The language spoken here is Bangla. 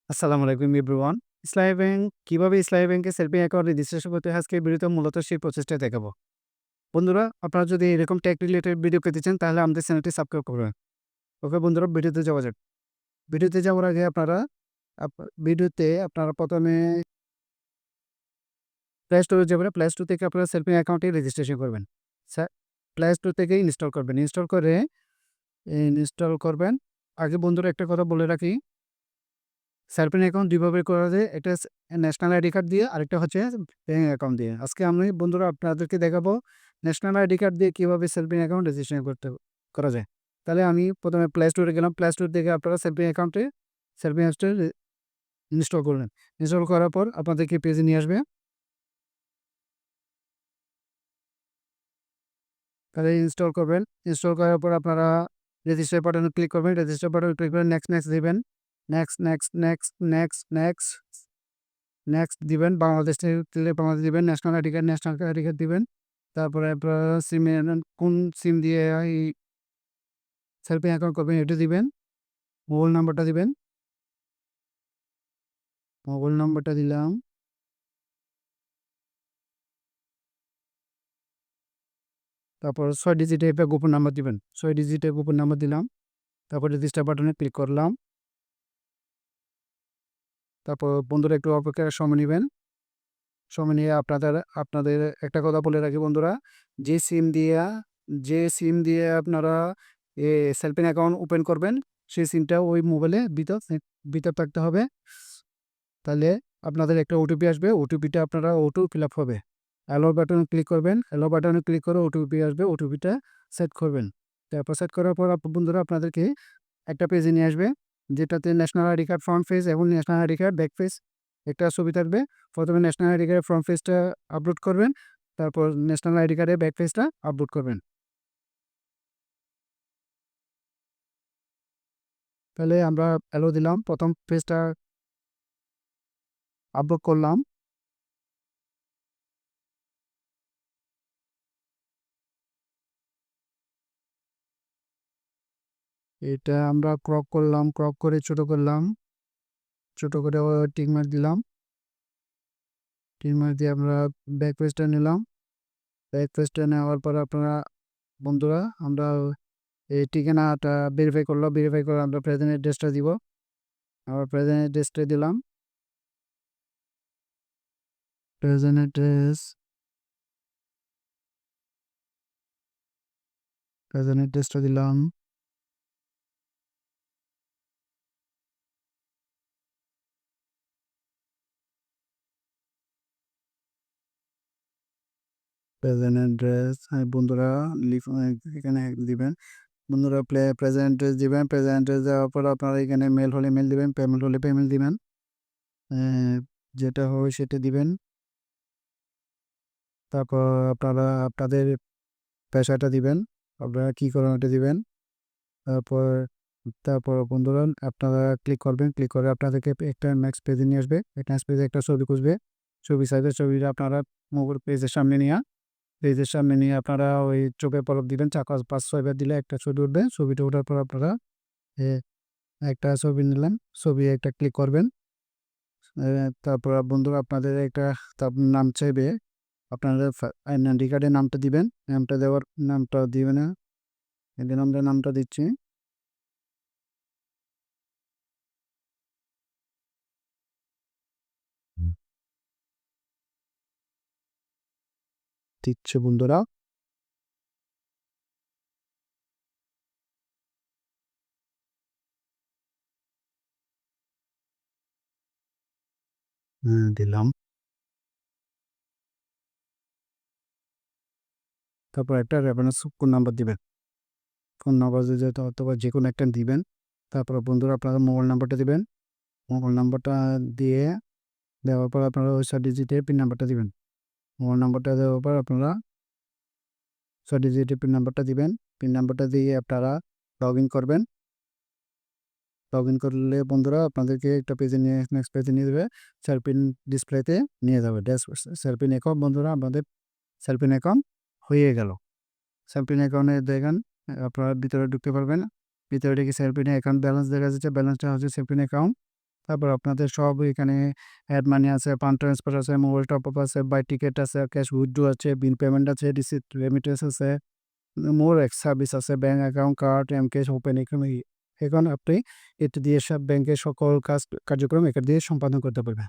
আসসালামু আলাইকুম এভরিওয়ান। ইসলামী ব্যাংক কিভাবে ইসলামী ব্যাংকে সেভিং অ্যাকাউন্ট রেজিস্ট্রেশন করতে হয় আজকের ভিডিওতে মূলত সেই প্রসেসটা দেখাবো। বন্ধুরা আপনারা যদি এরকম টেক রিলেটেড ভিডিও পেতে চান তাহলে আমাদের চ্যানেলটি সাবস্ক্রাইব করবেন। ওকে বন্ধুরা ভিডিওতে যাওয়া যাক। ভিডিওতে যাওয়ার আগে ভিডিওতে আপনারা প্রথমে প্লে স্টোরে যাবেন। প্লে স্টোর থেকে আপনারা সেভিং অ্যাকাউন্টে রেজিস্ট্রেশন করবেন। সা প্লে স্টোর থেকে ইনস্টল করবেন। ইনস্টল করবেন। আগে বন্ধুরা একটা কথা বলে রাখি, সেভিং অ্যাকাউন্ট ২ ভাবে করা যায়। একটা ন্যাশনাল আইডি কার্ড দিয়ে, আরেকটা হচ্ছে ব্যাংক অ্যাকাউন্ট দিয়ে। আজকে আমি বন্ধুরা আপনাদেরকে দেখাবো ন্যাশনাল আইডি কার্ড দিয়ে কিভাবে সেভিং অ্যাকাউন্ট রেজিস্ট্রেশন করা যায়। তাহলে আমি প্রথমে প্লে স্টোরে গেলাম। প্লে স্টোর থেকে আপনারা সেভিং অ্যাকাউন্টে ইনস্টল করলেন। ইনস্টল করার পর আপনাদেরকে পেজে নিয়ে আসবে। তাহলে ইনস্টল করবেন। ইনস্টল করার পর আপনারা রেজিস্টার বাটনে ক্লিক করবেন। রেজিস্টার বাটনে ক্লিক করে নেক্সট দিবেন। নেক্সট দিবেন। বাংলাদেশ থেকে দিলে বাংলাদেশ দিবেন। ন্যাশনাল আইডি কার্ড দিবেন। তারপরে আপনারা কোন সিম দিয়ে এই সেভিং অ্যাকাউন্ট করবেন এটা দিবেন। মোবাইল নাম্বারটা দিবেন। মোবাইল নাম্বারটা দিলাম। তারপর ৬ ডিজিটের একটা গোপন নাম্বার দিবেন। ৬ ডিজিটের গোপন নাম্বার দিলাম। তারপর রেজিস্টার বাটনে ক্লিক করলাম। তারপর বন্ধুরা একটু অপেক্ষার সময় নিবেন। সময় নিয়ে আপনাদের একটা কথা বলে রাখি বন্ধুরা, যে সিম দিয়া যে সিম দিয়ে আপনারা সেভিং অ্যাকাউন্ট ওপেন করবেন সেই সিমটা ওই মোবাইলে ভিতর থাকতে হবে। তাহলে আপনাদের একটা ওটিপি আসবে। ওটিপিটা আপনারা ফিল আপ হবে। অ্যালো বাটনে ক্লিক করবেন। অ্যালো বাটনে ক্লিক করে ওটিপি আসবে। ওটিপিটা সেট করবেন। তারপর সেট করার পর বন্ধুরা আপনাদেরকে একটা পেজে নিয়ে আসবে, যেটাতে national ID card front page এবং national ID card back page একটা ছবি থাকবে। প্রথমে ন্যাশনাল আইডি কার্ডের ফ্রন্ট পেজটা আপলোড করবেন। তারপর ন্যাশনাল আইডি কার্ডের ব্যাক পেজটা আপলোড করবেন। তাহলে আমরা অ্যালো দিলাম। প্রথম পেজটা আপলোড করলাম। এটা আমরা ক্রপ করলাম। ক্রপ করে ছোট করলাম। ছোট করে টিক মার্ক দিলাম। টিক মার্ক দিয়ে আমরা ব্যাক পেজটা নিলাম। ব্যাক পেজটা নেওয়ার পর আপনারা বন্ধুরা আমরা এই ঠিকানাটা ভেরিফাই করলাম। ভেরিফাই করে আমরা প্রেজেন্ট অ্যাড্রেসটা দিব। আবার প্রেজেন্ট অ্যাড্রেসটা দিলাম। প্রেজেন্ট অ্যাড্রেস প্রেজেন্ট অ্যাড্রেসটা দিলাম। প্রেজেন্ট অ্যাড্রেস বন্ধুরা এখানে দিবেন। বন্ধুরা প্রেজেন্ট অ্যাড্রেস দিবেন। প্রেজেন্ট অ্যাড্রেস দেওয়ার পর আপনারা এখানে মেল হলে মেল দিবেন, পেমেন্ট হলে পেমেন্ট দিবেন। যেটা হবে সেটা দিবেন। তারপর আপনারা আপনাদের পেশাটা দিবেন। আপনারা কী করেন ওটা দিবেন। তারপর তারপর বন্ধুরা আপনারা ক্লিক করবেন। ক্লিক করে আপনাদেরকে একটা নেক্সট পেজে নিয়ে আসবে। নেক্সট পেজে একটা ছবি খুঁজবে। সাইজের ছবিটা আপনারা মোবাইল পেজের সামনে নিয়ে আপনারা ওই চোখে পলক দিবেন। ৫-৬ বার দিলে একটা ছবি উঠবে। ছবিটা ওঠার পর আপনারা এ একটা ছবি নিলেন। ছবি একটা ক্লিক করবেন। তারপর বন্ধুরা আপনাদের একটা নাম চাইবে। আপনাদের আইডেন্টি কার্ডে নামটা দিবেন। নামটা দিবে না। এদিন আমরা নামটা দিচ্ছি। দিচ্ছে বন্ধুরা। দিলাম। তারপর একটা রেফারেন্স ফোন নাম্বার দিবেন। ফোন নাম্বার যদি অথবা যে কোনো একটা দিবেন। তারপর বন্ধুরা আপনারা মোবাইল নাম্বারটা দিবেন। মোবাইল নাম্বারটা দিয়ে দেওয়ার পর আপনারা ওই ৬ ডিজিটের পিন নাম্বারটা দিবেন। মোবাইল নাম্বারটা দেওয়ার পর আপনারা ৬ ডিজিটের পিন নাম্বারটা দিবেন। পিন নাম্বারটা দিয়ে আপনারা লগ ইন করবেন। লগ ইন করলে বন্ধুরা আপনাদেরকে একটা পেজে নিয়ে নেক্সট পেজে নিয়ে যাবে। সেলফিন ডিসপ্লেতে নিয়ে যাবে। সেলফিন অ্যাকাউন্ট বন্ধুরা আমাদের সেলফিন অ্যাকাউন্ট হয়ে গেল। সেলফিন অ্যাকাউন্টে দেখেন আপনারা ভিতরে ঢুকতে পারবেন। ভিতরে ঢুকে সেলফিন অ্যাকাউন্ট ব্যালেন্স দেখা যাচ্ছে। ব্যালেন্সটা হচ্ছে সেলফিন অ্যাকাউন্ট তারপর আপনাদের সব এখানে অ্যাড মানি আছে, ফান্ড ট্রান্সফার আছে, মোবাইল টপ আপ আছে, বাই টিকেট আছে, ক্যাশ উইথড্র আছে, বিল পেমেন্ট আছে, রিসিট রেমিটেন্স আছে, মোর এক্স সার্ভিস আছে, bank account, card, M-cash, open এখানে এখন আপনি এটা দিয়ে সব ব্যাংকের সকল কার্যক্রম এটা দিয়ে সম্পাদন করতে পারবেন।